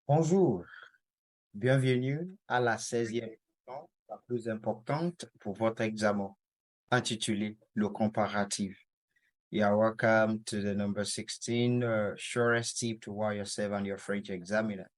Bonjour, bienvenue à la 16e leçon, la plus importante pour votre examen, intitulée le comparatif. You are welcome to the number 16 Surest tip to write yourself and your French examiner.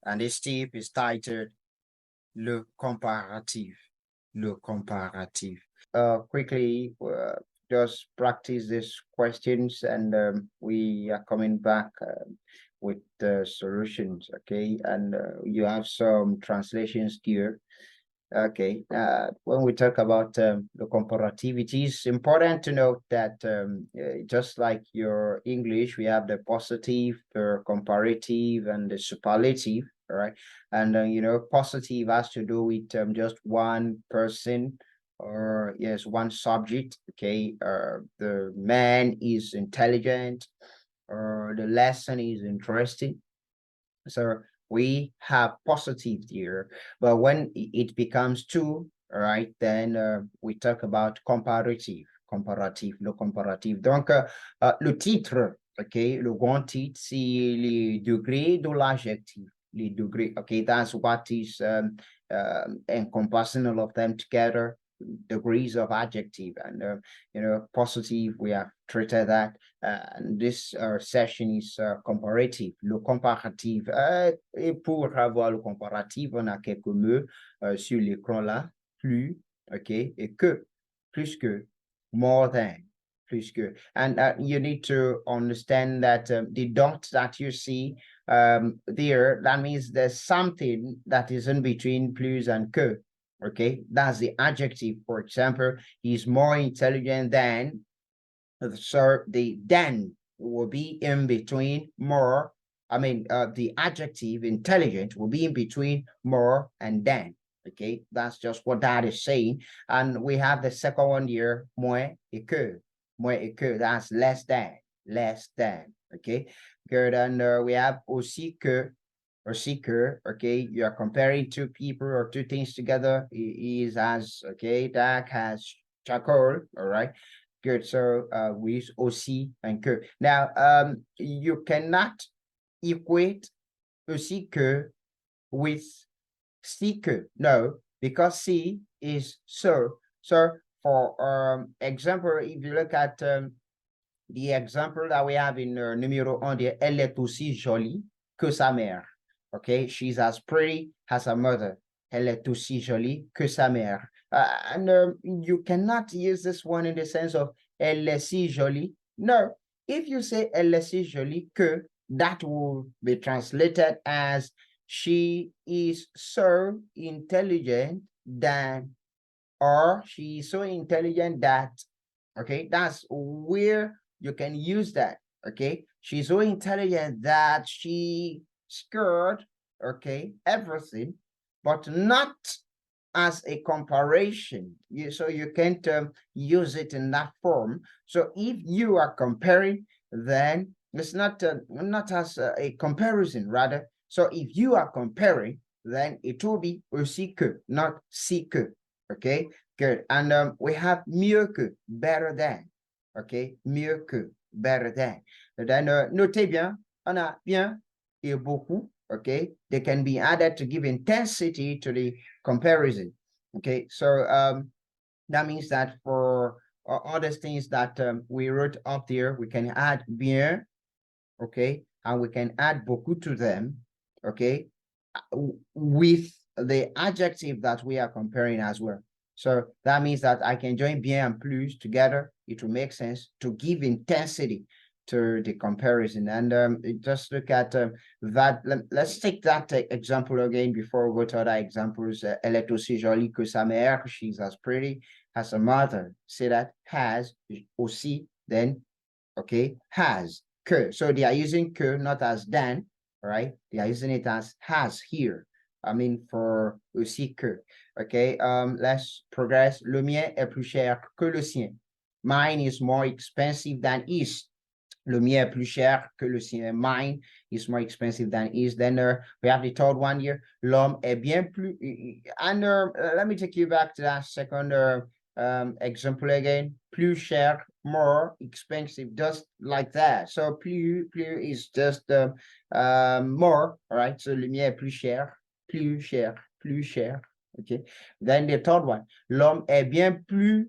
And this tip is titled le comparatif. Le comparatif. Quickly, just practice these questions and we are coming back with the solutions, okay? And you have some translations here. Okay, when we talk about the comparative, it is important to note that just like your English, we have the positive, the comparative, and the superlative, all right? And, positive has to do with just one person or, yes, one subject, okay? The man is intelligent or the lesson is interesting. So we have positive here, but when it becomes two, right, then we talk about comparative, comparatif, le comparatif. Donc, le titre, ok, le grand titre, c'est les degrés de l'adjectif. Les degrés, okay, that's what is encompassing all of them together, degrees of adjective. And positive, we have treated that. And this session is comparative, le comparatif. Et pour avoir le comparatif, on a quelques mots sur l'écran là, plus, ok, et que, plus que, more than, plus que. And you need to understand that the dot that you see there, that means there's something that is in between plus and que. Okay, that's the adjective. For example, he's more intelligent than, so the than will be in between more. The adjective intelligent will be in between more and than. Okay, that's just what that is saying. And we have the second one here, moins et que. Moins et que, that's less than, less than. Okay, good. And we have aussi que, or seeker, okay, you are comparing two people or two things together. Is as, okay, that has charcoal, all right, good. So with aussi and que. Now you cannot equate aussi que with si que, no, because si is so. So for example, if you look at the example that we have in numéro 1 there, elle est aussi jolie que sa mère. Okay, she's as pretty as her mother. Elle est aussi jolie que sa mère. And you cannot use this one in the sense of elle est si jolie. No, if you say elle est si jolie que, that will be translated as she is so intelligent than, or she is so intelligent that, okay, that's where you can use that. Okay, she's so intelligent that she scored, okay, everything, but not as a comparison. So you can't use it in that form. So if you are comparing, then it's not as a comparison, rather. So if you are comparing, then it will be aussi que, not si que. Okay, good. And we have mieux que, better than. Okay, mieux que, better than. Then notez bien, on a bien et beaucoup. Okay, they can be added to give intensity to the comparison. Okay, so that means that for other things that we wrote up there, we can add bien, okay, and we can add beaucoup to them, okay, with the adjective that we are comparing as well. So that means that I can join bien and plus together. It will make sense to give intensity to the comparison. And just look at that. Let's take that example again before we go to other examples. Elle est aussi jolie que sa mère. She's as pretty as her mother. Say that. Has, aussi, then, okay, has, que. So they are using que, not as than, right? They are using it as has here. I mean, for aussi que. Okay, let's progress. Le mien est plus cher que le sien. Mine is more expensive than his. Le mien est plus cher que le sien. Mine is more expensive than his. Then we have the third one here. L'homme est bien plus. And let me take you back to that second Example again, plus cher, more expensive, just like that. So plus is just more, all right? So lumière plus cher, plus cher, plus cher. Okay. Then the third one, l'homme est bien plus.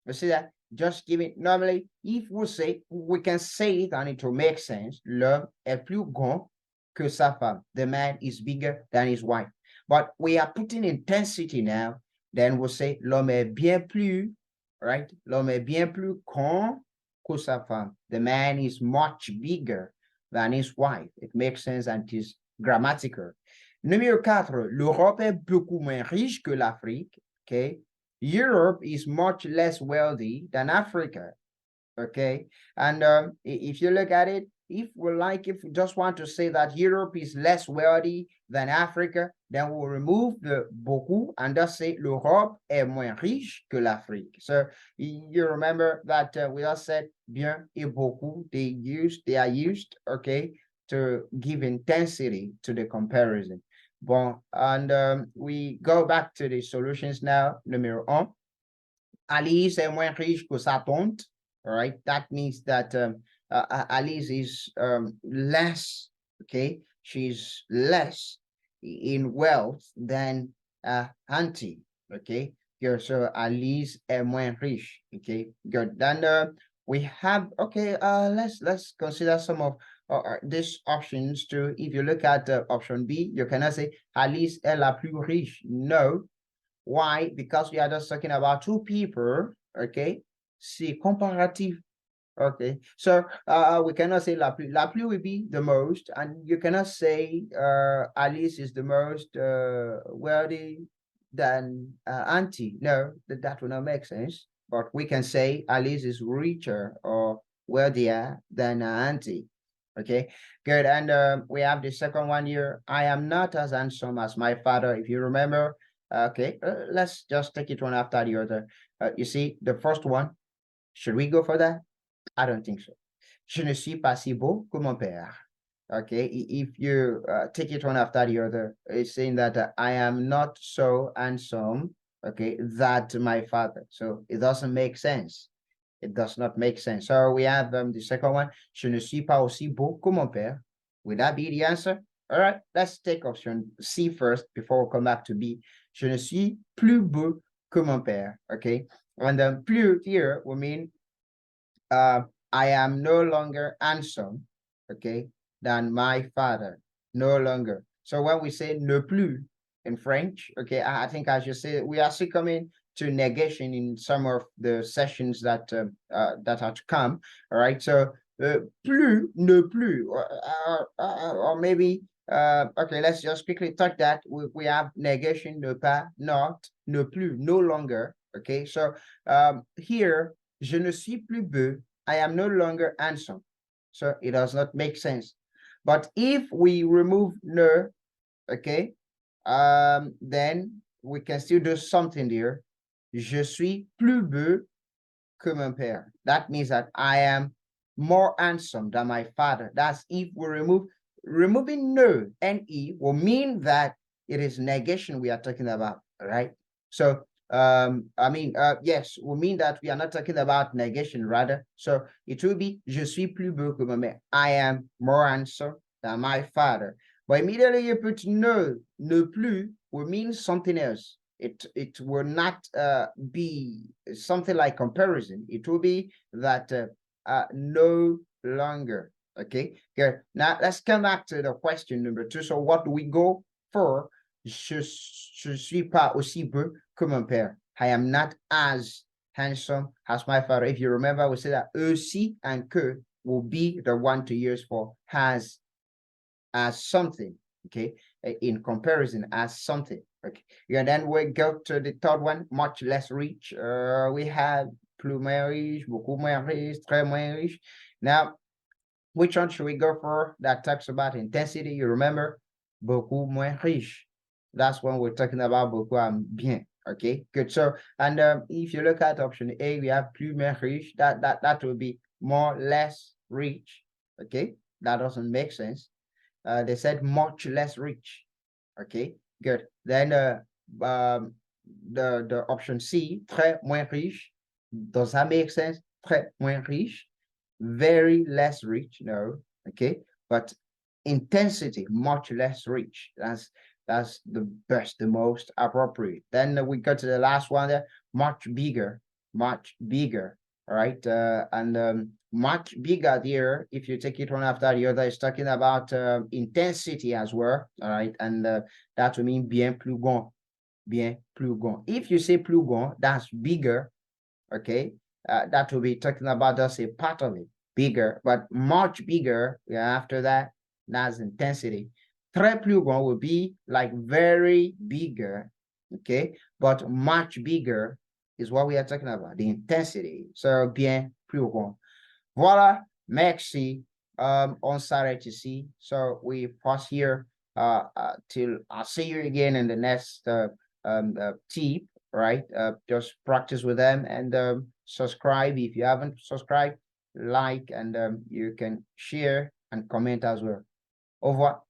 You see that? Just give it normally. If we say, we can say it and it will make sense. L'homme est plus grand que sa femme. The man is bigger than his wife. But we are putting intensity now. Then we'll say l'homme est bien plus, right? L'homme est bien plus grand que sa femme. The man is much bigger than his wife. It makes sense and it is grammatical. Numéro 4, l'Europe est beaucoup moins riche que l'Afrique. Okay. Europe is much less wealthy than Africa. Okay. And if you look at it, if we just want to say that Europe is less wealthy than Africa, then we'll remove the beaucoup and just say l'Europe est moins riche que l'Afrique. So you remember that we just said bien et beaucoup, they are used, okay, to give intensity to the comparison. Bon, and we go back to the solutions now. Numéro 1. Alice est moins riche que sa tante. All right, that means that Alice is less, okay, she's less in wealth than auntie, okay. Good, so Alice est moins riche, okay, good. Then we have, okay, let's consider some of these options too. If you look at option B, you cannot say Alice est la plus riche. No. Why? Because we are just talking about two people, okay? C'est comparative. Okay, so we cannot say la plus. La plus will be the most, and you cannot say Alice is the most wealthy than auntie. No, that will not make sense. But we can say Alice is richer or wealthier than auntie. Okay, good. And we have the second one here. I am not as handsome as my father. If you remember, okay, let's just take it one after the other. You see, the first one, should we go for that? I don't think so. Je ne suis pas si beau que mon père. Okay, if you take it one after the other, it's saying that I am not so handsome, okay, that my father. So it doesn't make sense. It does not make sense. So we have the second one. Je ne suis pas aussi beau que mon père. Would that be the answer? All right, let's take option C first before we come back to B. Je ne suis plus beau que mon père. Okay, and plus here will mean I am no longer handsome, okay, than my father, no longer. So when we say ne plus in French, okay, I think I should say we are still coming to negation in some of the sessions that that are to come. All right, so plus, ne plus, or maybe okay, let's just quickly touch that. We have negation, ne pas, not, ne plus, no longer. Okay, so here, je ne suis plus beau. I am no longer handsome. So it does not make sense. But if we remove ne, okay, then we can still do something there. Je suis plus beau que mon père. That means that I am more handsome than my father. That's if we removing ne, ne will mean that it is negation we are talking about, right? So yes, will mean that we are not talking about negation, rather. So it will be je suis plus beau que ma mère. I am more handsome than my father. But immediately you put no, ne plus will mean something else. It will not be something like comparison. It will be that no longer. Okay, good. Now let's come back to the question number 2. So what do we go for? Je suis pas aussi beau que mon père. I am not as handsome as my father. If you remember, we said that aussi and que will be the one to use for as something, okay, in comparison as something. Okay, and then we go to the third one, much less rich. We have plus moins riche, beaucoup moins riche, très moins riche. Now, which one should we go for that talks about intensity? You remember, beaucoup moins riche. That's when we're talking about beaucoup and bien. Okay, good. So, and if you look at option A, we have plus moins riche. That will be more less rich. Okay, that doesn't make sense. They said much less rich. Okay, good. Then the option C, très moins riche. Does that make sense? Très moins riche, very less rich, no, okay, but intensity, much less rich. That's the best, the most appropriate. Then we go to the last one there, much bigger, all right, and much bigger there, if you take it one after the other, is talking about intensity as well, all right, and that will mean bien plus grand, bien plus grand. If you say plus grand, that's bigger, okay, that will be talking about just a part of it, bigger, but much bigger, yeah, after that, that's intensity. Très plus grand will be like very bigger, okay, but much bigger is what we are talking about, the intensity. So bien plus grand. Voilà, merci. On s'arrête ici. So we pause here till I'll see you again in the next tip, right? Just practice with them and subscribe if you haven't subscribed, like, and you can share and comment as well. Au revoir.